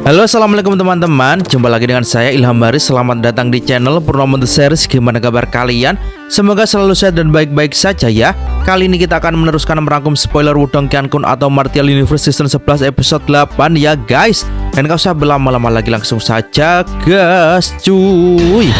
Halo, assalamualaikum teman-teman. Jumpa lagi dengan saya Ilham Baris. Selamat datang di channel Purnomo The Series. Gimana kabar kalian? Semoga selalu sehat dan baik-baik saja ya. Kali ini kita akan meneruskan merangkum spoiler Wudong Qiankun atau Martial Universe Season 11 episode 8 ya guys. Dan gak usah berlama-lama lagi, langsung saja gas cuy.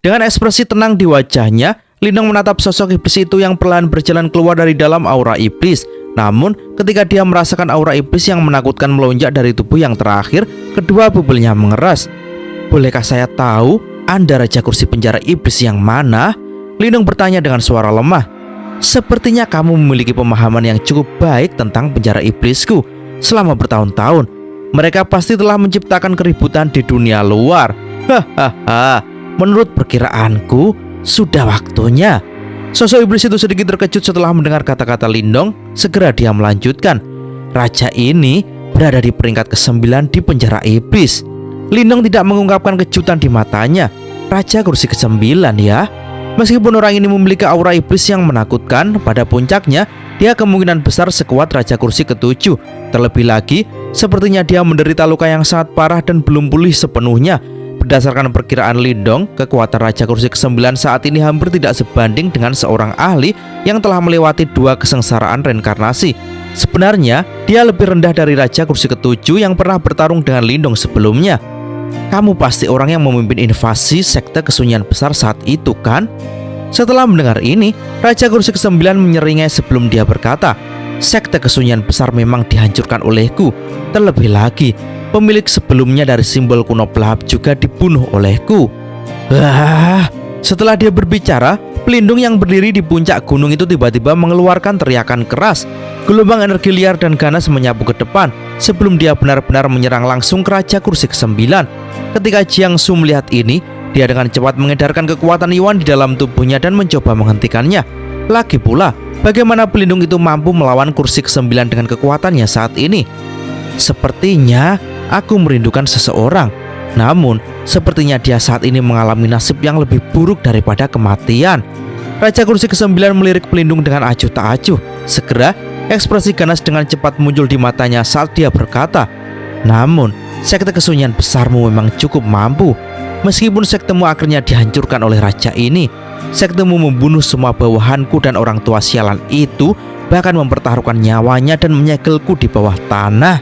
Dengan ekspresi tenang di wajahnya, Lindong menatap sosok iblis itu yang perlahan berjalan keluar dari dalam aura iblis. Namun, ketika dia merasakan aura iblis yang menakutkan melonjak dari tubuh yang terakhir, kedua bubulnya mengeras. Bolehkah saya tahu Anda Raja Kursi penjara iblis yang mana? Lindong bertanya dengan suara lemah. Sepertinya kamu memiliki pemahaman yang cukup baik tentang penjara iblisku. Selama bertahun-tahun, mereka pasti telah menciptakan keributan di dunia luar. Hahaha, menurut perkiraanku, sudah waktunya. Sosok iblis itu sedikit terkejut setelah mendengar kata-kata Lindong. Segera dia melanjutkan, raja ini berada di peringkat ke-9 di penjara iblis. Lindong tidak mengungkapkan kejutan di matanya. Raja kursi ke-9 ya. Meskipun orang ini memiliki aura iblis yang menakutkan, pada puncaknya dia kemungkinan besar sekuat raja kursi ke-7. Terlebih lagi, sepertinya dia menderita luka yang sangat parah dan belum pulih sepenuhnya. Berdasarkan perkiraan Lindong, kekuatan Raja Kursi ke-9 saat ini hampir tidak sebanding dengan seorang ahli yang telah melewati 2 kesengsaraan reinkarnasi. Sebenarnya, dia lebih rendah dari Raja Kursi ke-7 yang pernah bertarung dengan Lindong sebelumnya. Kamu pasti orang yang memimpin invasi sekte kesunyian besar saat itu kan? Setelah mendengar ini, Raja Kursi ke-9 menyeringai sebelum dia berkata, sekte kesunyian besar memang dihancurkan olehku. Terlebih lagi, pemilik sebelumnya dari simbol kuno pelahap juga dibunuh olehku. Setelah dia berbicara, pelindung yang berdiri di puncak gunung itu tiba-tiba mengeluarkan teriakan keras. Gelombang energi liar dan ganas menyapu ke depan sebelum dia benar-benar menyerang langsung ke Raja Kursi ke-9. Ketika Jiang Su melihat ini, dia dengan cepat mengedarkan kekuatan Yuan di dalam tubuhnya dan mencoba menghentikannya. Lagi pula, bagaimana pelindung itu mampu melawan kursi ke-9 dengan kekuatannya saat ini? Sepertinya aku merindukan seseorang. Namun, sepertinya dia saat ini mengalami nasib yang lebih buruk daripada kematian. Raja Kursi ke-9 melirik pelindung dengan acuh tak acuh. Segera, ekspresi ganas dengan cepat muncul di matanya saat dia berkata, namun, sekte kesunyian besarmu memang cukup mampu. Meskipun sektemu akhirnya dihancurkan oleh raja ini, sektemu membunuh semua bawahanku dan orang tua sialan itu, bahkan mempertaruhkan nyawanya dan menyegelku di bawah tanah.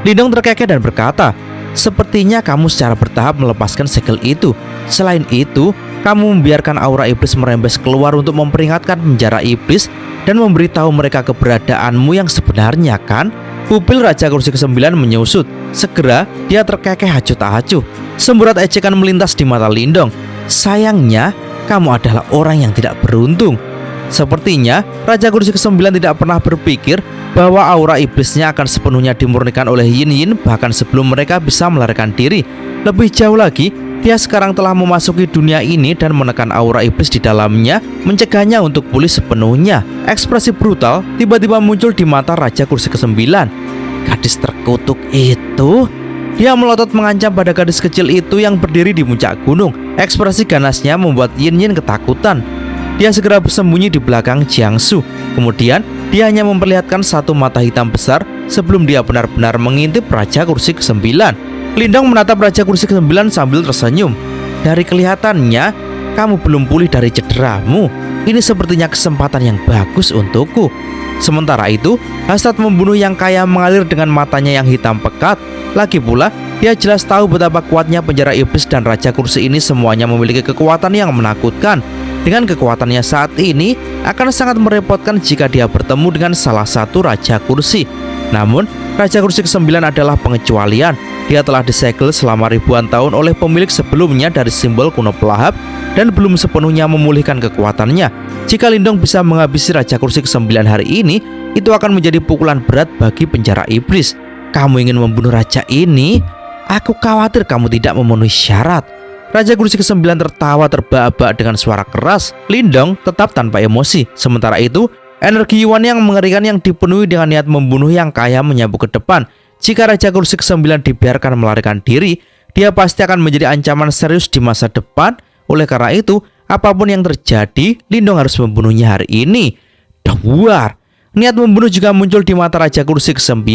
Lindong terkekeh dan berkata, sepertinya kamu secara bertahap melepaskan segel itu. Selain itu, kamu membiarkan aura iblis merembes keluar untuk memperingatkan penjara iblis dan memberitahu mereka keberadaanmu yang sebenarnya kan? Pupil Raja Kursi ke-9 menyusut. Segera, dia terkekeh acuh tak acuh. Semburat ejekan melintas di mata Lindong. Sayangnya, kamu adalah orang yang tidak beruntung. Sepertinya Raja Kursi ke-9 tidak pernah berpikir bahwa aura iblisnya akan sepenuhnya dimurnikan oleh Yin Yin bahkan sebelum mereka bisa melarikan diri. Lebih jauh lagi, dia sekarang telah memasuki dunia ini dan menekan aura iblis di dalamnya, mencegahnya untuk pulih sepenuhnya. Ekspresi brutal tiba-tiba muncul di mata Raja Kursi ke-9. Gadis terkutuk itu, dia melotot mengancam pada gadis kecil itu yang berdiri di puncak gunung. Ekspresi ganasnya membuat Yin Yin ketakutan. Dia segera bersembunyi di belakang Jiang Su. Kemudian, dia hanya memperlihatkan satu mata hitam besar sebelum dia benar-benar mengintip Raja Kursi ke-9. Lindong menatap Raja Kursi ke-9 sambil tersenyum. Dari kelihatannya, kamu belum pulih dari cederamu. Ini sepertinya kesempatan yang bagus untukku. Sementara itu, hasrat membunuh yang kaya mengalir dengan matanya yang hitam pekat. Lagi pula, dia jelas tahu betapa kuatnya penjara iblis dan Raja Kursi ini semuanya memiliki kekuatan yang menakutkan. Dengan kekuatannya saat ini, akan sangat merepotkan jika dia bertemu dengan salah satu Raja Kursi. Namun, Raja Kursi ke-9 adalah pengecualian. Dia telah disegel selama ribuan tahun oleh pemilik sebelumnya dari simbol kuno pelahap dan belum sepenuhnya memulihkan kekuatannya. Jika Lindong bisa menghabisi Raja Kursi ke-9 hari ini, itu akan menjadi pukulan berat bagi penjara iblis. Kamu ingin membunuh raja ini? Aku khawatir kamu tidak memenuhi syarat. Raja Kursi ke-9 tertawa terbahak-bahak dengan suara keras. Lindong tetap tanpa emosi. Sementara itu, energi Yuan yang mengerikan yang dipenuhi dengan niat membunuh yang kaya menyapu ke depan. Jika Raja Kursi ke-9 dibiarkan melarikan diri, dia pasti akan menjadi ancaman serius di masa depan. Oleh karena itu, apapun yang terjadi, Lindong harus membunuhnya hari ini. Duar. Niat membunuh juga muncul di mata Raja Kursi ke-9.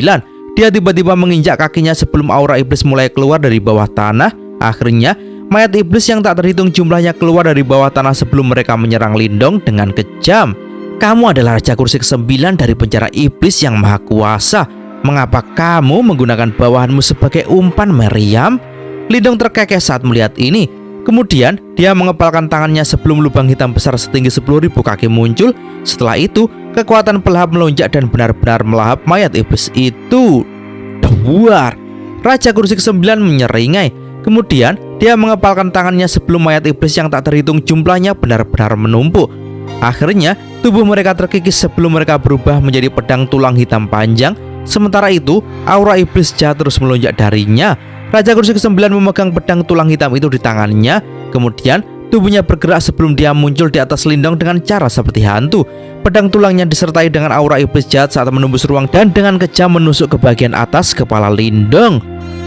dia tiba-tiba menginjak kakinya sebelum aura iblis mulai keluar dari bawah tanah. Akhirnya, mayat iblis yang tak terhitung jumlahnya keluar dari bawah tanah sebelum mereka menyerang Lindong dengan kejam. Kamu adalah Raja Kursi ke-9 dari penjara iblis yang maha kuasa. Mengapa kamu menggunakan bawahanmu sebagai umpan, Meriam? Lindong terkekeh saat melihat ini. Kemudian, dia mengepalkan tangannya sebelum lubang hitam besar setinggi 10.000 kaki muncul. Setelah itu, kekuatan pelahap melonjak dan benar-benar melahap mayat iblis itu. Duar! Raja Kursi ke-9 menyeringai. Kemudian, dia mengepalkan tangannya sebelum mayat iblis yang tak terhitung jumlahnya benar-benar menumpuk. Akhirnya, tubuh mereka terkikis sebelum mereka berubah menjadi pedang tulang hitam panjang. Sementara itu, aura iblis jahat terus melonjak darinya. Raja Kursi ke-9 memegang pedang tulang hitam itu di tangannya. Kemudian, tubuhnya bergerak sebelum dia muncul di atas Lindong dengan cara seperti hantu. Pedang tulangnya disertai dengan aura iblis jahat saat menembus ruang dan dengan kejam menusuk ke bagian atas kepala Lindong.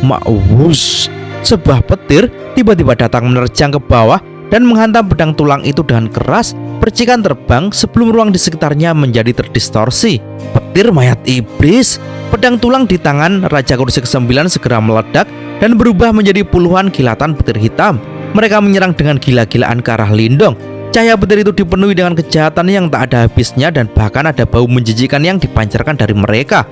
Ma'wus! Sebuah petir tiba-tiba datang menerjang ke bawah dan menghantam pedang tulang itu dengan keras. Percikan terbang sebelum ruang di sekitarnya menjadi terdistorsi. Petir mayat iblis. Pedang tulang di tangan Raja Kursi ke-9 segera meledak dan berubah menjadi puluhan kilatan petir hitam. Mereka menyerang dengan gila-gilaan ke arah Lindong. Cahaya petir itu dipenuhi dengan kejahatan yang tak ada habisnya dan bahkan ada bau menjijikan yang dipancarkan dari mereka.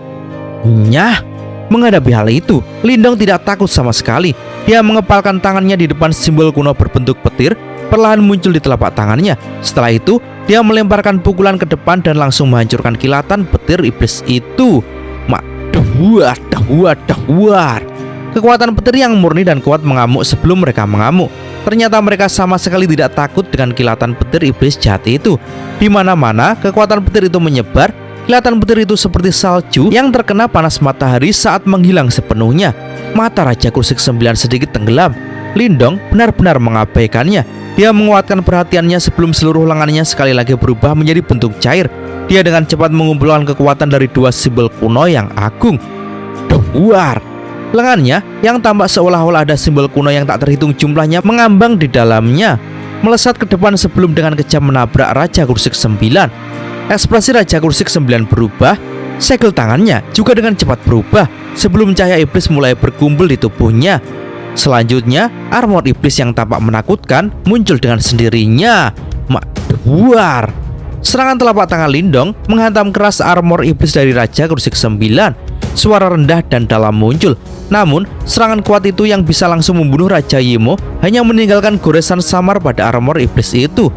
Nyah! Menghadapi hal itu, Lindong tidak takut sama sekali. Dia mengepalkan tangannya di depan simbol kuno berbentuk petir, perlahan muncul di telapak tangannya. Setelah itu, dia melemparkan pukulan ke depan dan langsung menghancurkan kilatan petir iblis itu. Duar, duar, duar. Kekuatan petir yang murni dan kuat mengamuk sebelum mereka mengamuk. Ternyata mereka sama sekali tidak takut dengan kilatan petir iblis jahat itu. Di mana-mana kekuatan petir itu menyebar. Kilatan petir itu seperti salju yang terkena panas matahari saat menghilang sepenuhnya. Mata Raja Kursi ke-9 sedikit tenggelam. Lindong benar-benar mengabaikannya. Dia menguatkan perhatiannya sebelum seluruh lengannya sekali lagi berubah menjadi bentuk cair. Dia dengan cepat mengumpulkan kekuatan dari dua simbol kuno yang agung. Duar! Lengannya yang tampak seolah-olah ada simbol kuno yang tak terhitung jumlahnya mengambang di dalamnya, melesat ke depan sebelum dengan kejam menabrak Raja Kursi ke-9. Ekspresi Raja Kursi ke-9 berubah. Segel tangannya juga dengan cepat berubah sebelum cahaya iblis mulai berkumpul di tubuhnya. Selanjutnya, armor iblis yang tampak menakutkan muncul dengan sendirinya. Duar! Serangan telapak tangan Lindong menghantam keras armor iblis dari Raja Kursi ke-9. Suara rendah dan dalam muncul. Namun, serangan kuat itu yang bisa langsung membunuh Raja Yimo hanya meninggalkan goresan samar pada armor iblis itu.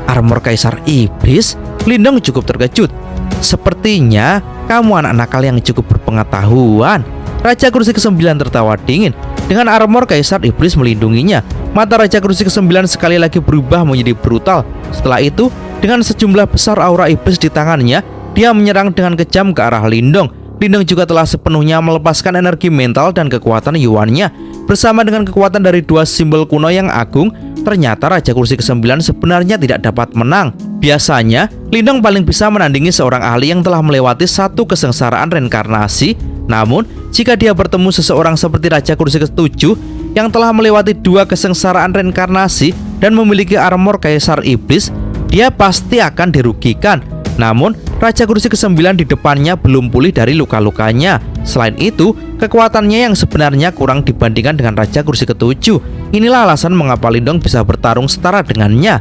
Armor Kaisar Iblis? Lindong cukup terkejut. Sepertinya kamu anak nakal yang cukup berpengetahuan. Raja Kursi ke-9 tertawa dingin. Dengan armor Kaisar Iblis melindunginya, mata Raja Kursi ke-9 sekali lagi berubah menjadi brutal. Setelah itu, dengan sejumlah besar aura iblis di tangannya, dia menyerang dengan kejam ke arah Lindong. Lindong juga telah sepenuhnya melepaskan energi mental dan kekuatan Yuannya. Bersama dengan kekuatan dari dua simbol kuno yang agung, ternyata Raja Kursi ke-9 sebenarnya tidak dapat menang. Biasanya, Lindong paling bisa menandingi seorang ahli yang telah melewati satu kesengsaraan reinkarnasi. Namun, jika dia bertemu seseorang seperti Raja Kursi ke-7 yang telah melewati dua kesengsaraan reinkarnasi dan memiliki armor Kaisar Iblis, dia pasti akan dirugikan. Namun, Raja Kursi ke-9 di depannya belum pulih dari luka-lukanya. Selain itu, kekuatannya yang sebenarnya kurang dibandingkan dengan Raja Kursi ke-7. Inilah alasan mengapa Lindong bisa bertarung setara dengannya.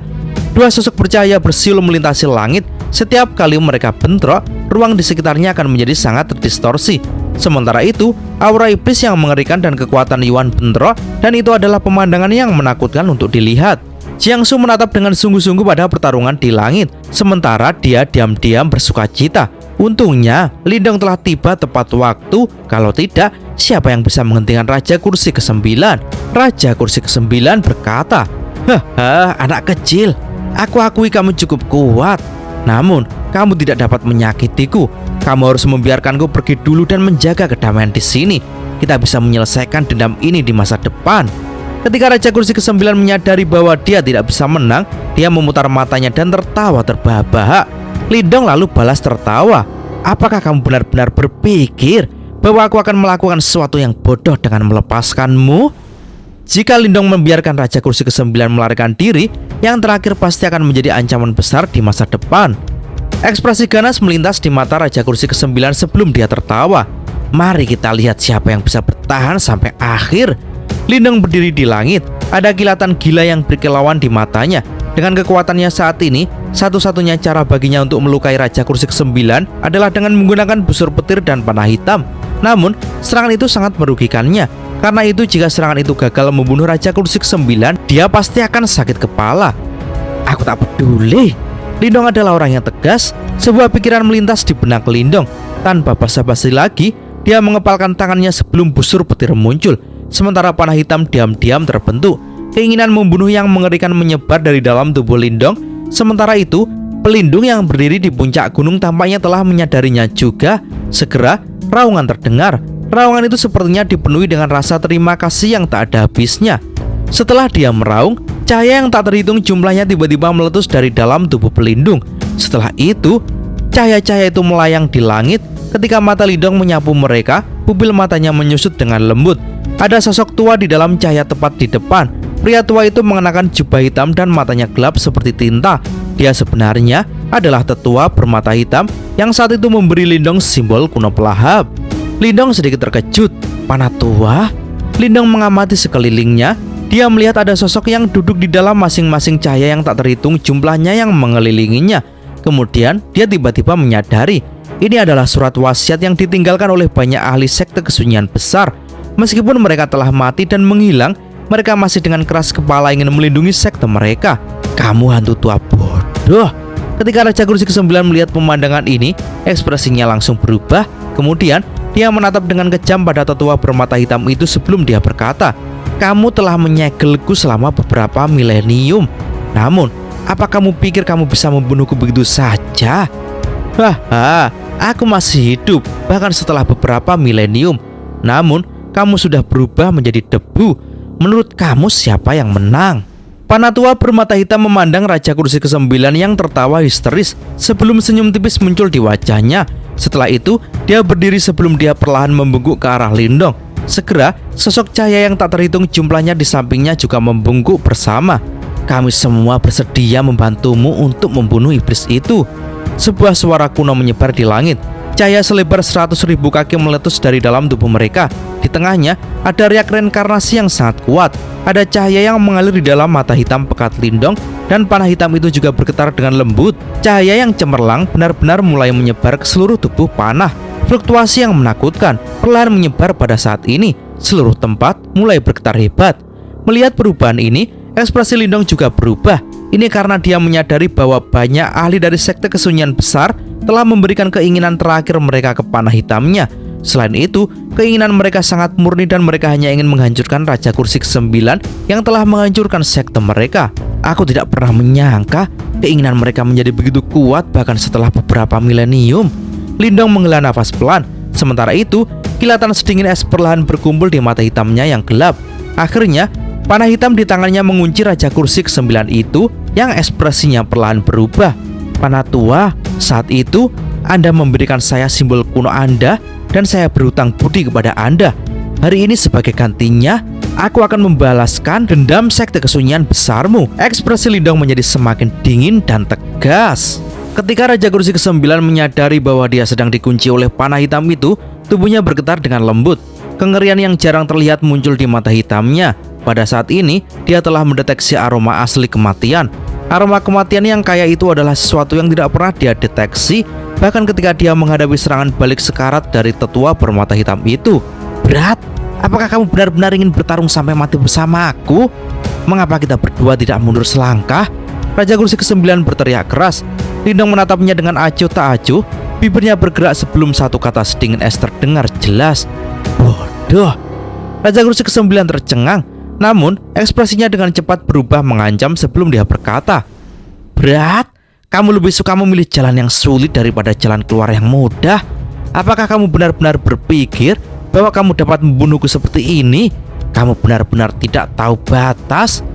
Dua sosok bercahaya bersiul melintasi langit. Setiap kali mereka bentrok, ruang di sekitarnya akan menjadi sangat terdistorsi. Sementara itu, aura iblis yang mengerikan dan kekuatan Yuan bentrok, dan itu adalah pemandangan yang menakutkan untuk dilihat. Jiangsu menatap dengan sungguh-sungguh pada pertarungan di langit, sementara dia diam-diam bersukacita. Untungnya, Lindong telah tiba tepat waktu. Kalau tidak, siapa yang bisa menghentikan Raja Kursi ke-9? Raja Kursi ke-9 berkata, "Haha, anak kecil, aku akui kamu cukup kuat. Namun, kamu tidak dapat menyakitiku. Kamu harus membiarkanku pergi dulu dan menjaga kedamaian di sini. Kita bisa menyelesaikan dendam ini di masa depan." Ketika Raja Kursi ke-9 menyadari bahwa dia tidak bisa menang, dia memutar matanya dan tertawa terbahak-bahak. Lindong lalu balas tertawa. "Apakah kamu benar-benar berpikir bahwa aku akan melakukan sesuatu yang bodoh dengan melepaskanmu?" Jika Lindong membiarkan Raja Kursi ke-9 melarikan diri, yang terakhir pasti akan menjadi ancaman besar di masa depan. Ekspresi ganas melintas di mata Raja Kursi ke-9 sebelum dia tertawa. Mari kita lihat siapa yang bisa bertahan sampai akhir. Lindong berdiri di langit. Ada kilatan gila yang berkilauan di matanya. Dengan kekuatannya saat ini, satu-satunya cara baginya untuk melukai Raja Kursi ke-9 adalah dengan menggunakan busur petir dan panah hitam. Namun, serangan itu sangat merugikannya. Karena itu jika serangan itu gagal membunuh Raja Kursi ke-9, dia pasti akan sakit kepala. Aku tak peduli. Lindong adalah orang yang tegas. Sebuah pikiran melintas di benak Lindong. Tanpa basa-basi lagi, dia mengepalkan tangannya sebelum busur petir muncul. Sementara panah hitam diam-diam terbentuk. Keinginan membunuh yang mengerikan menyebar dari dalam tubuh Lindong. Sementara itu, pelindung yang berdiri di puncak gunung tampaknya telah menyadarinya juga. Segera, raungan terdengar. Raungan itu sepertinya dipenuhi dengan rasa terima kasih yang tak ada habisnya. Setelah dia meraung, cahaya yang tak terhitung jumlahnya tiba-tiba meletus dari dalam tubuh pelindung. Setelah itu, cahaya-cahaya itu melayang di langit. Ketika mata Lindong menyapu mereka, pupil matanya menyusut dengan lembut. Ada sosok tua di dalam cahaya tepat di depan. Pria tua itu mengenakan jubah hitam dan matanya gelap seperti tinta. Dia sebenarnya adalah tetua bermata hitam yang saat itu memberi Lindong simbol kuno pelahap. Lindong sedikit terkejut. Panah tua? Lindong mengamati sekelilingnya. Dia melihat ada sosok yang duduk di dalam masing-masing cahaya yang tak terhitung jumlahnya yang mengelilinginya. Kemudian dia tiba-tiba menyadari ini adalah surat wasiat yang ditinggalkan oleh banyak ahli sekte kesunyian besar. Meskipun mereka telah mati dan menghilang, mereka masih dengan keras kepala ingin melindungi sekte mereka. Kamu hantu tua bodoh. Ketika Raja Kursi ke-9 melihat pemandangan ini, ekspresinya langsung berubah. Kemudian dia menatap dengan kejam pada tetua bermata hitam itu sebelum dia berkata, kamu telah menyegelku selama beberapa milenium. Namun, apa kamu pikir kamu bisa membunuhku begitu saja? Haha, aku masih hidup bahkan setelah beberapa milenium. Namun, kamu sudah berubah menjadi debu. Menurut kamu siapa yang menang? Panah tua bermata hitam memandang Raja Kursi ke-9 yang tertawa histeris sebelum senyum tipis muncul di wajahnya. Setelah itu, dia berdiri sebelum dia perlahan membungkuk ke arah Lindong. Segera, sosok cahaya yang tak terhitung jumlahnya di sampingnya juga membungkuk bersama. Kami semua bersedia membantumu untuk membunuh iblis itu. Sebuah suara kuno menyebar di langit. Cahaya selebar 100.000 kaki meletus dari dalam tubuh mereka. Di tengahnya ada riak reinkarnasi yang sangat kuat. Ada cahaya yang mengalir di dalam mata hitam pekat Lindong, dan panah hitam itu juga bergetar dengan lembut. Cahaya yang cemerlang benar-benar mulai menyebar ke seluruh tubuh panah. Fluktuasi yang menakutkan perlahan menyebar pada saat ini. Seluruh tempat mulai bergetar hebat. Melihat perubahan ini, ekspresi Lindong juga berubah. Ini karena dia menyadari bahwa banyak ahli dari sekte kesunyian besar telah memberikan keinginan terakhir mereka ke panah hitamnya. Selain itu, keinginan mereka sangat murni dan mereka hanya ingin menghancurkan Raja Kursi ke-9 yang telah menghancurkan sekte mereka. Aku tidak pernah menyangka keinginan mereka menjadi begitu kuat bahkan setelah beberapa milenium. Lindong menghela nafas pelan. Sementara itu, kilatan sedingin es perlahan berkumpul di mata hitamnya yang gelap. Akhirnya, panah hitam di tangannya mengunci Raja Kursi ke-9 itu yang ekspresinya perlahan berubah. Panah tua, saat itu Anda memberikan saya simbol kuno Anda dan saya berhutang budi kepada Anda. Hari ini sebagai gantinya, aku akan membalaskan dendam sekte kesunyian besarmu. Ekspresi Lindong menjadi semakin dingin dan tegas. Ketika Raja Kursi ke-9 menyadari bahwa dia sedang dikunci oleh panah hitam itu, tubuhnya bergetar dengan lembut. Kengerian yang jarang terlihat muncul di mata hitamnya. Pada saat ini, dia telah mendeteksi aroma asli kematian. Aroma kematian yang kaya itu adalah sesuatu yang tidak pernah dia deteksi, bahkan ketika dia menghadapi serangan balik sekarat dari tetua bermata hitam itu. Berat, apakah kamu benar-benar ingin bertarung sampai mati bersama aku? Mengapa kita berdua tidak mundur selangkah? Raja Kursi ke-9 berteriak keras. Lindong menatapnya dengan acuh tak acuh. Bibirnya bergerak sebelum satu kata sedingin es terdengar jelas. Bodoh. Raja Kursi ke-9 tercengang. Namun, ekspresinya dengan cepat berubah mengancam sebelum dia berkata, Berat, kamu lebih suka memilih jalan yang sulit daripada jalan keluar yang mudah. Apakah kamu benar-benar berpikir bahwa kamu dapat membunuhku seperti ini? Kamu benar-benar tidak tahu batas.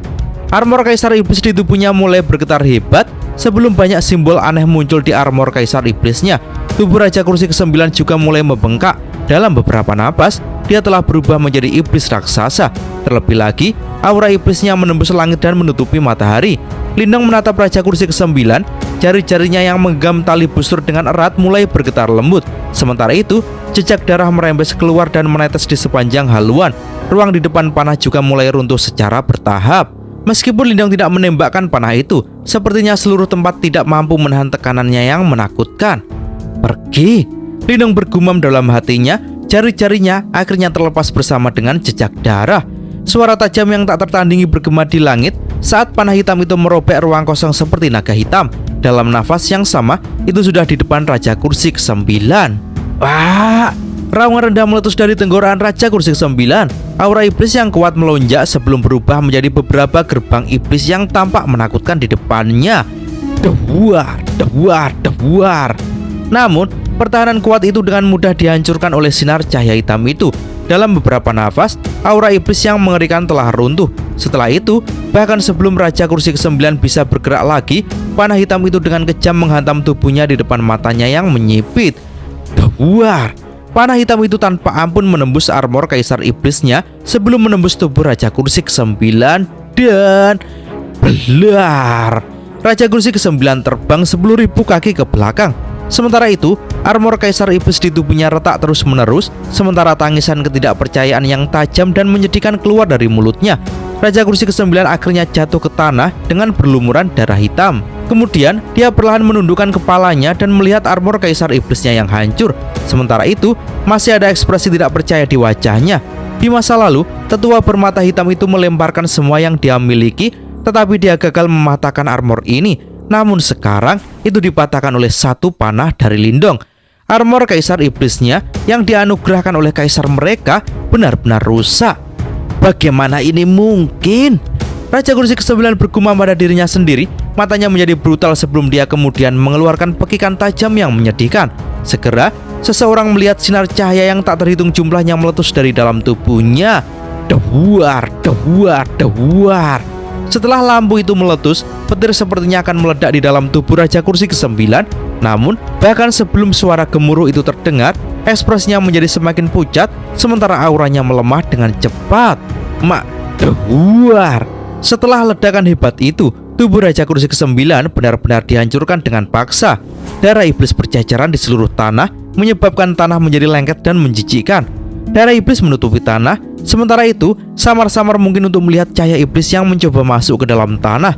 Armor Kaisar Iblis di tubuhnya mulai bergetar hebat sebelum banyak simbol aneh muncul di armor Kaisar Iblisnya. Tubuh Raja Kursi ke-9 juga mulai membengkak. Dalam beberapa napas, dia telah berubah menjadi iblis raksasa. Terlebih lagi, aura iblisnya menembus langit dan menutupi matahari. Lindong menatap Raja Kursi ke-9. jari-jarinya yang menggenggam tali busur dengan erat mulai bergetar lembut. Sementara itu, jejak darah merembes keluar dan menetes di sepanjang haluan. Ruang di depan panah juga mulai runtuh secara bertahap. Meskipun Lindong tidak menembakkan panah itu, sepertinya seluruh tempat tidak mampu menahan tekanannya yang menakutkan. Pergi, Lindong bergumam dalam hatinya. Jari-jarinya akhirnya terlepas bersama dengan jejak darah. Suara tajam yang tak tertandingi bergema di langit saat panah hitam itu merobek ruang kosong seperti naga hitam. Dalam nafas yang sama, itu sudah di depan Raja Kursi ke-9. Wah! Raungan rendah meletus dari tenggorokan Raja Kursi ke-9. Aura iblis yang kuat melonjak sebelum berubah menjadi beberapa gerbang iblis yang tampak menakutkan di depannya. Debuar, debuar, debuar. Namun, pertahanan kuat itu dengan mudah dihancurkan oleh sinar cahaya hitam itu. Dalam beberapa nafas, aura iblis yang mengerikan telah runtuh. Setelah itu, bahkan sebelum Raja Kursi ke-9 bisa bergerak lagi, panah hitam itu dengan kejam menghantam tubuhnya di depan matanya yang menyipit. Debuar! Panah hitam itu tanpa ampun menembus armor kaisar iblisnya sebelum menembus tubuh Raja Kursi ke-9 dan belar. Raja Kursi ke-9 terbang 10.000 kaki ke belakang. Sementara itu, armor kaisar iblis di tubuhnya retak terus-menerus, sementara tangisan ketidakpercayaan yang tajam dan menyedihkan keluar dari mulutnya. Raja Kursi ke-9 akhirnya jatuh ke tanah dengan berlumuran darah hitam. Kemudian, dia perlahan menundukkan kepalanya dan melihat armor kaisar iblisnya yang hancur. Sementara itu, masih ada ekspresi tidak percaya di wajahnya. Di masa lalu, tetua bermata hitam itu melemparkan semua yang dia miliki, tetapi dia gagal mematahkan armor ini. Namun sekarang itu dipatahkan oleh satu panah dari Lindong. Armor kaisar iblisnya yang dianugerahkan oleh kaisar mereka benar-benar rusak. Bagaimana ini mungkin? Raja Kursi ke-9 bergumam pada dirinya sendiri. Matanya menjadi brutal sebelum dia kemudian mengeluarkan pekikan tajam yang menyedihkan. Segera, seseorang melihat sinar cahaya yang tak terhitung jumlahnya meletus dari dalam tubuhnya. Debuar, debuar, debuar. Setelah lampu itu meletus, petir sepertinya akan meledak di dalam tubuh Raja Kursi ke-9. Namun, bahkan sebelum suara gemuruh itu terdengar, ekspresinya menjadi semakin pucat, sementara auranya melemah dengan cepat. Debuar! Setelah ledakan hebat itu, tubuh Raja Kursi ke-9 benar-benar dihancurkan dengan paksa. Darah iblis berjajaran di seluruh tanah, menyebabkan tanah menjadi lengket dan menjijikkan. Darah iblis menutupi tanah. Sementara itu, samar-samar mungkin untuk melihat cahaya iblis yang mencoba masuk ke dalam tanah.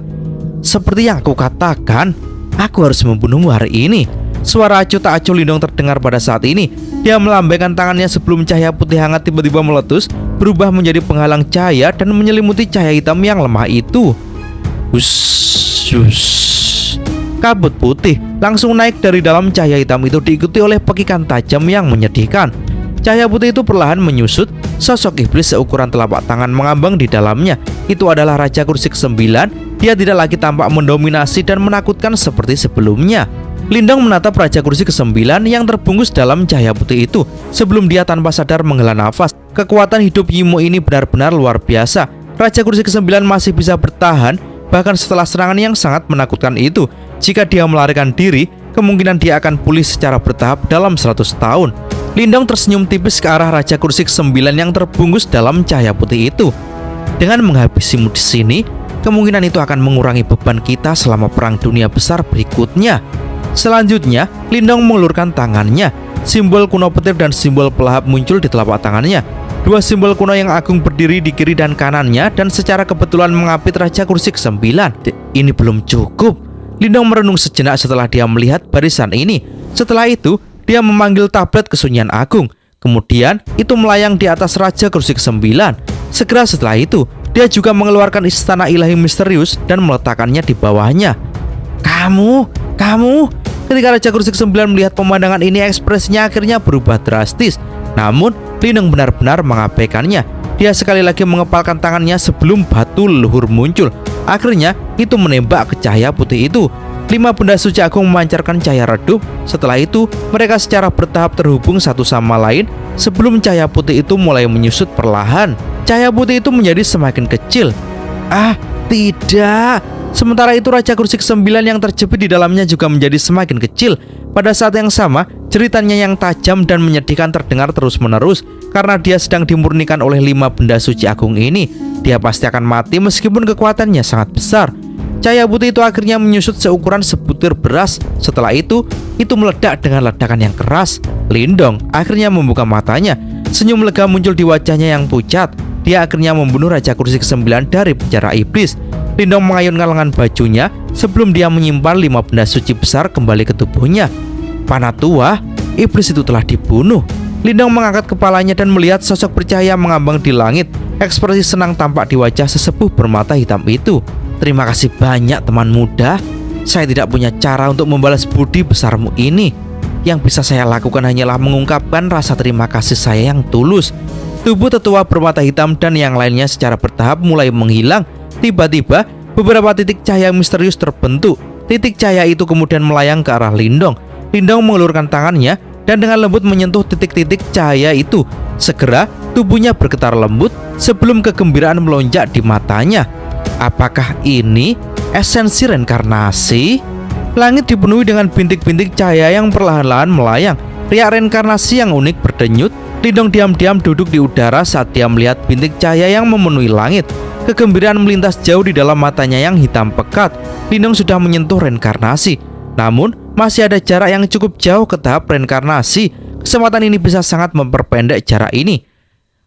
Seperti yang aku katakan, aku harus membunuhmu hari ini. Suara acuh tak acuh Lindong terdengar pada saat ini. Dia melambaikan tangannya sebelum cahaya putih hangat tiba-tiba meletus, berubah menjadi penghalang cahaya dan menyelimuti cahaya hitam yang lemah itu. Hush, hush. Kabut putih langsung naik dari dalam cahaya hitam itu, diikuti oleh pekikan tajam yang menyedihkan. Cahaya putih itu perlahan menyusut. Sosok iblis seukuran telapak tangan mengambang di dalamnya. Itu adalah Raja Kursi ke-9. Dia tidak lagi tampak mendominasi dan menakutkan seperti sebelumnya. Lindong menatap Raja Kursi ke-9 yang terbungkus dalam cahaya putih itu sebelum dia tanpa sadar menghela nafas. Kekuatan hidup Yimo ini benar-benar luar biasa. Raja Kursi ke-9 masih bisa bertahan bahkan setelah serangan yang sangat menakutkan itu. Jika dia melarikan diri, kemungkinan dia akan pulih secara bertahap dalam 100 tahun. Lindong tersenyum tipis ke arah Raja Kursi ke-9 yang terbungkus dalam cahaya putih itu. Dengan menghabisimu di sini, kemungkinan itu akan mengurangi beban kita selama perang dunia besar berikutnya. Selanjutnya, Lindong mengulurkan tangannya. Simbol kuno petir dan simbol pelahap muncul di telapak tangannya. Dua simbol kuno yang agung berdiri di kiri dan kanannya dan secara kebetulan mengapit Raja Kursi ke-9. Ini belum cukup. Lindong merenung sejenak setelah dia melihat barisan ini. Setelah itu, dia memanggil tablet kesunyian agung. Kemudian itu melayang di atas Raja Kursi ke-9. Segera setelah itu, dia juga mengeluarkan istana ilahi misterius dan meletakkannya di bawahnya. Kamu. Ketika Raja Kursi ke-9 melihat pemandangan ini, ekspresinya akhirnya berubah drastis. Namun, Lindong benar-benar mengabaikannya. Dia sekali lagi mengepalkan tangannya sebelum batu leluhur muncul. Akhirnya, itu menembak ke cahaya putih itu. 5 benda suci agung memancarkan cahaya redup. Setelah itu, mereka secara bertahap terhubung satu sama lain sebelum cahaya putih itu mulai menyusut perlahan. Cahaya putih itu menjadi semakin kecil. Tidak. Sementara itu, Raja Kursi ke-9 yang terjepit di dalamnya juga menjadi semakin kecil. Pada saat yang sama, jeritannya yang tajam dan menyedihkan terdengar terus-menerus. Karena dia sedang dimurnikan oleh 5 benda suci agung ini, dia pasti akan mati meskipun kekuatannya sangat besar. Cahaya putih itu akhirnya menyusut seukuran sebutir beras. Setelah itu meledak dengan ledakan yang keras. Lindong akhirnya membuka matanya. Senyum lega muncul di wajahnya yang pucat. Dia akhirnya membunuh Raja Kursi ke-9 dari penjara iblis. Lindong mengayunkan lengan bajunya sebelum dia menyimpan 5 benda suci besar kembali ke tubuhnya. Panah tua, iblis itu telah dibunuh. Lindong mengangkat kepalanya dan melihat sosok bercahaya mengambang di langit. Ekspresi senang tampak di wajah sesepuh bermata hitam itu. Terima kasih banyak teman muda. Saya tidak punya cara untuk membalas budi besarmu ini. Yang bisa saya lakukan hanyalah mengungkapkan rasa terima kasih saya yang tulus. Tubuh tetua bermata hitam dan yang lainnya secara bertahap mulai menghilang. Tiba-tiba beberapa titik cahaya misterius terbentuk. Titik cahaya itu kemudian melayang ke arah Lindong. Lindong mengulurkan tangannya dan dengan lembut menyentuh titik-titik cahaya itu. Segera tubuhnya bergetar lembut sebelum kegembiraan melonjak di matanya. Apakah ini esensi reinkarnasi? Langit dipenuhi dengan bintik-bintik cahaya yang perlahan-lahan melayang. Riak reinkarnasi yang unik berdenyut. Lindong diam-diam duduk di udara saat dia melihat bintik cahaya yang memenuhi langit. Kegembiraan melintas jauh di dalam matanya yang hitam pekat. Lindong sudah menyentuh reinkarnasi. Namun masih ada jarak yang cukup jauh ke tahap reinkarnasi. Kesempatan ini bisa sangat memperpendek jarak ini.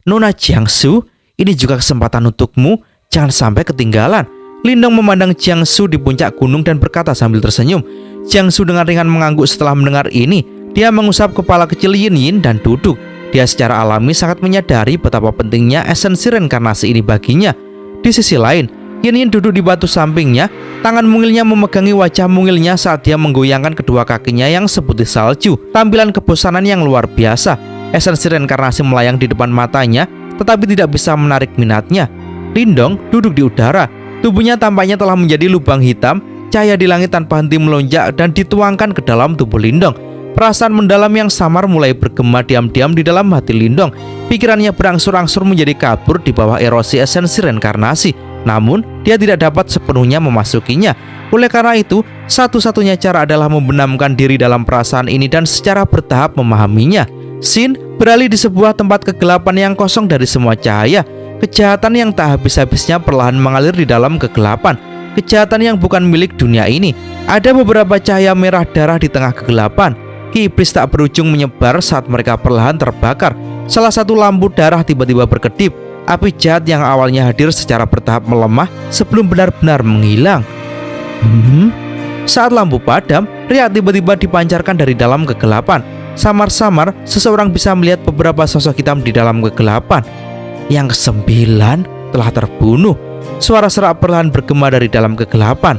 Nona Jiangsu, ini juga kesempatan untukmu. Jangan sampai ketinggalan. Lindong memandang Jiangsu di puncak gunung dan berkata sambil tersenyum. Jiangsu dengan ringan mengangguk setelah mendengar ini. Dia mengusap kepala kecil Yin Yin dan duduk. Dia secara alami sangat menyadari betapa pentingnya esensi reinkarnasi ini baginya. Di sisi lain, Yin Yin duduk di batu sampingnya. Tangan mungilnya memegangi wajah mungilnya saat dia menggoyangkan kedua kakinya yang seputih salju. Tampilan kebosanan yang luar biasa. Esensi reinkarnasi melayang di depan matanya, tetapi tidak bisa menarik minatnya. Lindong duduk di udara. Tubuhnya tampaknya telah menjadi lubang hitam. Cahaya di langit tanpa henti melonjak dan dituangkan ke dalam tubuh Lindong. Perasaan mendalam yang samar mulai bergema diam-diam di dalam hati Lindong. Pikirannya berangsur-angsur menjadi kabur di bawah erosi esensi reinkarnasi. Namun dia tidak dapat sepenuhnya memasukinya. Oleh karena itu, satu-satunya cara adalah membenamkan diri dalam perasaan ini dan secara bertahap memahaminya. Sin beralih di sebuah tempat kegelapan yang kosong dari semua cahaya. Kejahatan yang tak habis-habisnya perlahan mengalir di dalam kegelapan. Kejahatan yang bukan milik dunia ini. Ada beberapa cahaya merah darah di tengah kegelapan. Ki iblis tak berujung menyebar saat mereka perlahan terbakar. Salah satu lampu darah tiba-tiba berkedip. Api jahat yang awalnya hadir secara bertahap melemah sebelum benar-benar menghilang. Saat lampu padam, riak tiba-tiba dipancarkan dari dalam kegelapan. Samar-samar, seseorang bisa melihat beberapa sosok hitam di dalam kegelapan. Yang ke-9 telah terbunuh. Suara serak perlahan bergema dari dalam kegelapan.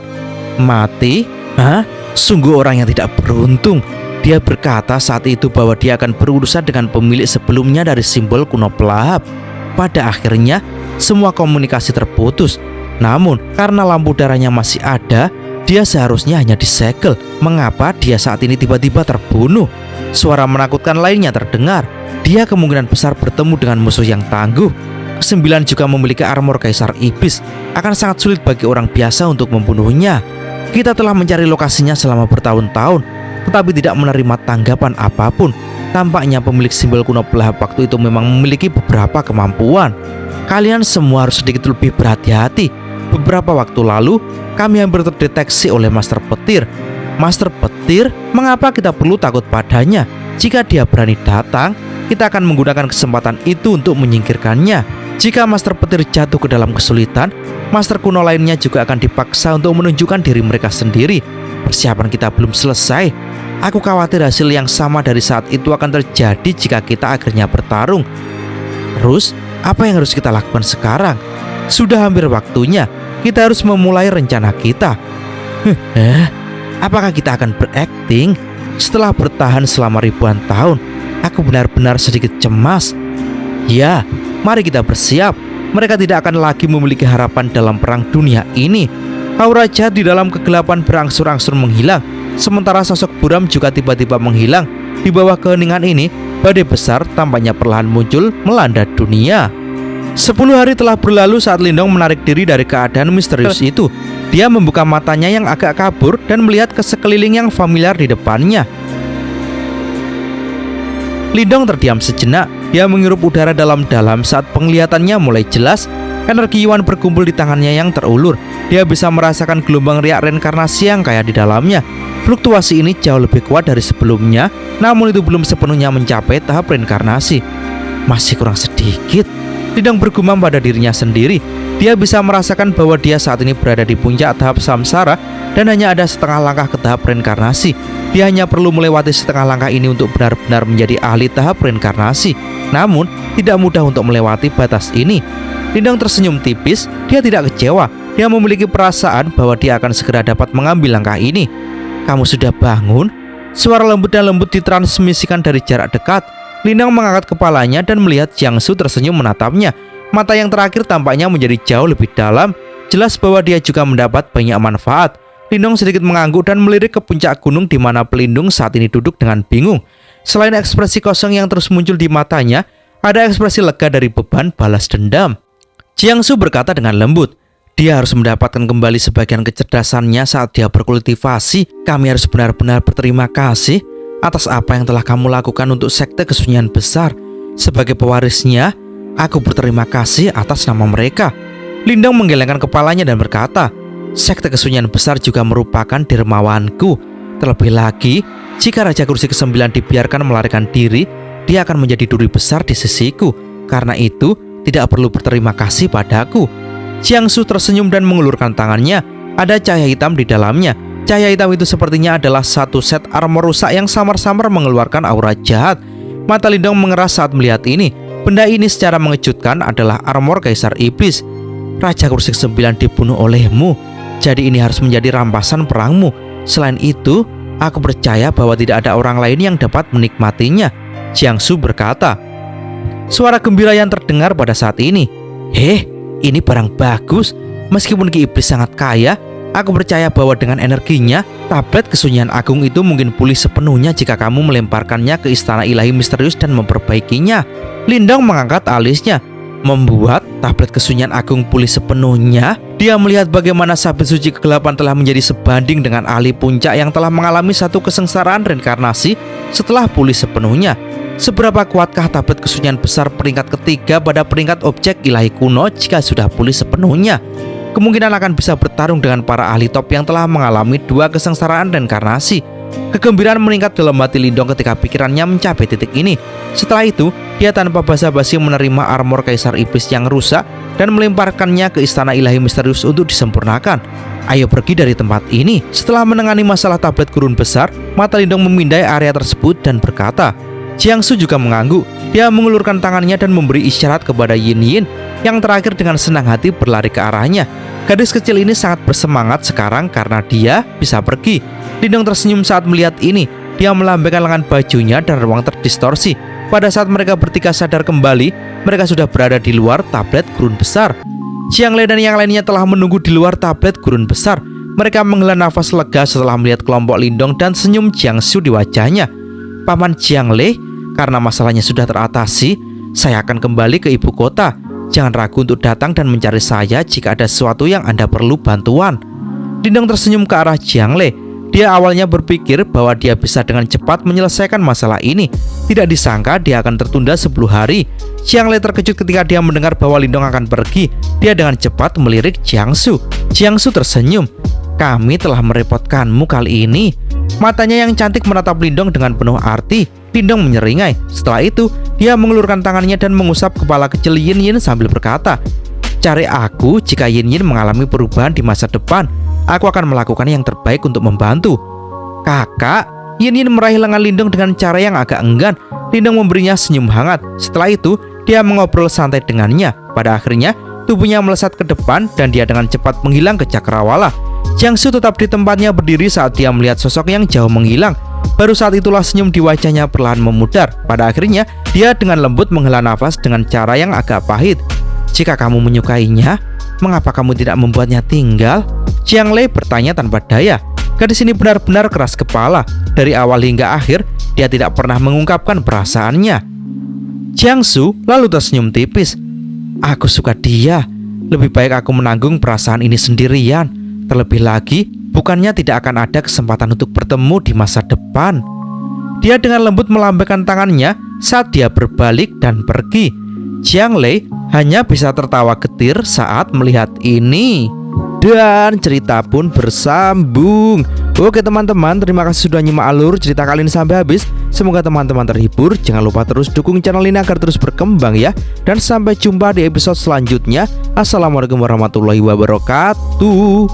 Mati? Hah? Sungguh orang yang tidak beruntung. Dia berkata saat itu bahwa dia akan berurusan dengan pemilik sebelumnya dari simbol kuno pelahap. Pada akhirnya, semua komunikasi terputus. Namun, karena lampu darahnya masih ada, dia seharusnya hanya disegel. Mengapa dia saat ini tiba-tiba terbunuh? Suara menakutkan lainnya terdengar. Dia kemungkinan besar bertemu dengan musuh yang tangguh. Ke-9 juga memiliki armor kaisar iblis. Akan sangat sulit bagi orang biasa untuk membunuhnya. Kita telah mencari lokasinya selama bertahun-tahun, tetapi tidak menerima tanggapan apapun. Tampaknya pemilik simbol kuno pelahap waktu itu memang memiliki beberapa kemampuan. Kalian semua harus sedikit lebih berhati-hati. Beberapa waktu lalu, kami hampir terdeteksi oleh Master Petir. Master Petir, mengapa kita perlu takut padanya? Jika dia berani datang, kita akan menggunakan kesempatan itu untuk menyingkirkannya. Jika Master Petir jatuh ke dalam kesulitan, Master kuno lainnya juga akan dipaksa untuk menunjukkan diri mereka sendiri. Persiapan kita belum selesai. Aku khawatir hasil yang sama dari saat itu akan terjadi jika kita akhirnya bertarung. Terus, apa yang harus kita lakukan sekarang? Sudah hampir waktunya. Kita harus memulai rencana kita. Apakah kita akan berakting? Setelah bertahan selama ribuan tahun, aku benar-benar sedikit cemas. Ya, mari kita bersiap. Mereka tidak akan lagi memiliki harapan dalam perang dunia ini. Aura jahat di dalam kegelapan berangsur-angsur menghilang. Sementara sosok buram juga tiba-tiba menghilang. Di bawah keheningan ini, badai besar tampaknya perlahan muncul melanda dunia. 10 hari telah berlalu saat Lindong menarik diri dari keadaan misterius itu. Dia membuka matanya yang agak kabur dan melihat ke sekeliling yang familiar di depannya. Lindong terdiam sejenak. Dia menghirup udara dalam-dalam saat penglihatannya mulai jelas. Energi Yuan berkumpul di tangannya yang terulur. Dia bisa merasakan gelombang riak reinkarnasi yang kaya di dalamnya. Fluktuasi ini jauh lebih kuat dari sebelumnya, namun itu belum sepenuhnya mencapai tahap reinkarnasi. Masih kurang sedikit. Lindong bergumam pada dirinya sendiri. Dia bisa merasakan bahwa dia saat ini berada di puncak tahap samsara dan hanya ada setengah langkah ke tahap reinkarnasi. Dia hanya perlu melewati setengah langkah ini untuk benar-benar menjadi ahli tahap reinkarnasi. Namun, tidak mudah untuk melewati batas ini. Lindong tersenyum tipis. Dia tidak kecewa. Dia memiliki perasaan bahwa dia akan segera dapat mengambil langkah ini. "Kamu sudah bangun?" Suara lembut dan lembut ditransmisikan dari jarak dekat. Lindong mengangkat kepalanya dan melihat Jiangsu tersenyum menatapnya. Mata yang terakhir tampaknya menjadi jauh lebih dalam. Jelas bahwa dia juga mendapat banyak manfaat. Lindong sedikit mengangguk dan melirik ke puncak gunung di mana pelindung saat ini duduk dengan bingung. Selain ekspresi kosong yang terus muncul di matanya, ada ekspresi lega dari beban balas dendam. Jiangsu berkata dengan lembut, "Dia harus mendapatkan kembali sebagian kecerdasannya saat dia berkultivasi. Kami harus benar-benar berterima kasih atas apa yang telah kamu lakukan untuk sekte kesunyian besar. Sebagai pewarisnya, aku berterima kasih atas nama mereka." Lindong menggelengkan kepalanya dan berkata, "Sekte kesunyian besar juga merupakan dermawanku. Terlebih lagi, jika Raja Kursi ke-9 dibiarkan melarikan diri, dia akan menjadi duri besar di sisiku. Karena itu, tidak perlu berterima kasih padaku." Jiangsu tersenyum dan mengulurkan tangannya. Ada cahaya hitam di dalamnya. Cahaya hitam itu sepertinya adalah satu set armor rusak yang samar-samar mengeluarkan aura jahat. Mata Lindong mengeras saat melihat ini. Benda ini secara mengejutkan adalah armor Kaisar Iblis. "Raja Kursi ke-9 dibunuh olehmu. Jadi ini harus menjadi rampasan perangmu. Selain itu, aku percaya bahwa tidak ada orang lain yang dapat menikmatinya," Jiangsu berkata. Suara gembira yang terdengar pada saat ini. "Heh, ini barang bagus. Meskipun Ki Iblis sangat kaya, aku percaya bahwa dengan energinya, tablet kesunyian agung itu mungkin pulih sepenuhnya jika kamu melemparkannya ke istana ilahi misterius dan memperbaikinya." Lindong mengangkat alisnya. Membuat tablet kesunyian agung pulih sepenuhnya? Dia melihat bagaimana sabit suci kegelapan telah menjadi sebanding dengan ahli puncak yang telah mengalami satu kesengsaraan reinkarnasi setelah pulih sepenuhnya. Seberapa kuatkah tablet kesunyian besar peringkat ketiga pada peringkat objek ilahi kuno jika sudah pulih sepenuhnya? Kemungkinan akan bisa bertarung dengan para ahli top yang telah mengalami dua kesengsaraan reinkarnasi. Kegembiraan meningkat dalam hati Lindong ketika pikirannya mencapai titik ini. Setelah itu, dia tanpa basa-basi menerima armor Kaisar Iblis yang rusak dan melemparkannya ke istana ilahi misterius untuk disempurnakan. "Ayo pergi dari tempat ini." Setelah menangani masalah tablet gurun besar, mata Lindong memindai area tersebut dan berkata. Jiangsu juga mengangguk. Dia mengulurkan tangannya dan memberi isyarat kepada Yin Yin yang terakhir dengan senang hati berlari ke arahnya. Gadis kecil ini sangat bersemangat sekarang karena dia bisa pergi. Lindong tersenyum saat melihat ini. Dia melambaikan lengan bajunya dan ruang terdistorsi. Pada saat mereka bertiga sadar kembali, mereka sudah berada di luar tablet gurun besar. Jiangle dan yang lainnya telah menunggu di luar tablet gurun besar. Mereka menghela nafas lega setelah melihat kelompok Lindong dan senyum Jiangsu di wajahnya. "Paman Jiangle, karena masalahnya sudah teratasi, saya akan kembali ke ibu kota. Jangan ragu untuk datang dan mencari saya jika ada sesuatu yang Anda perlu bantuan." Lindong tersenyum ke arah Jiangle. Dia awalnya berpikir bahwa dia bisa dengan cepat menyelesaikan masalah ini. Tidak disangka dia akan tertunda 10 hari. Jiangle terkejut ketika dia mendengar bahwa Lindong akan pergi. Dia dengan cepat melirik Jiangsu. Jiangsu tersenyum. "Kami telah merepotkanmu kali ini." Matanya yang cantik menatap Lindong dengan penuh arti. Lindong menyeringai. Setelah itu, dia mengulurkan tangannya dan mengusap kepala kecil Yin Yin sambil berkata, "Cari aku jika Yin Yin mengalami perubahan di masa depan. Aku akan melakukan yang terbaik untuk membantu." "Kakak." Yin Yin meraih lengan Lindong dengan cara yang agak enggan. Lindong memberinya senyum hangat. Setelah itu, dia mengobrol santai dengannya. Pada akhirnya, tubuhnya melesat ke depan dan dia dengan cepat menghilang ke cakrawala. Jiangsu tetap di tempatnya berdiri saat dia melihat sosok yang jauh menghilang. Baru saat itulah senyum di wajahnya perlahan memudar. Pada akhirnya, dia dengan lembut menghela nafas dengan cara yang agak pahit. "Jika kamu menyukainya, mengapa kamu tidak membuatnya tinggal?" Jiangle bertanya tanpa daya. Gadis ini benar-benar keras kepala. Dari awal hingga akhir, dia tidak pernah mengungkapkan perasaannya. Jiangsu lalu tersenyum tipis. "Aku suka dia. Lebih baik aku menanggung perasaan ini sendirian. Terlebih lagi, bukannya tidak akan ada kesempatan untuk bertemu di masa depan." Dia dengan lembut melambaikan tangannya saat dia berbalik dan pergi. Jiangle hanya bisa tertawa getir saat melihat ini. Dan cerita pun bersambung. Oke teman-teman, terima kasih sudah nyimak alur cerita kali ini sampai habis. Semoga teman-teman terhibur. Jangan lupa terus dukung channel ini agar terus berkembang ya. Dan sampai jumpa di episode selanjutnya. Assalamualaikum warahmatullahi wabarakatuh.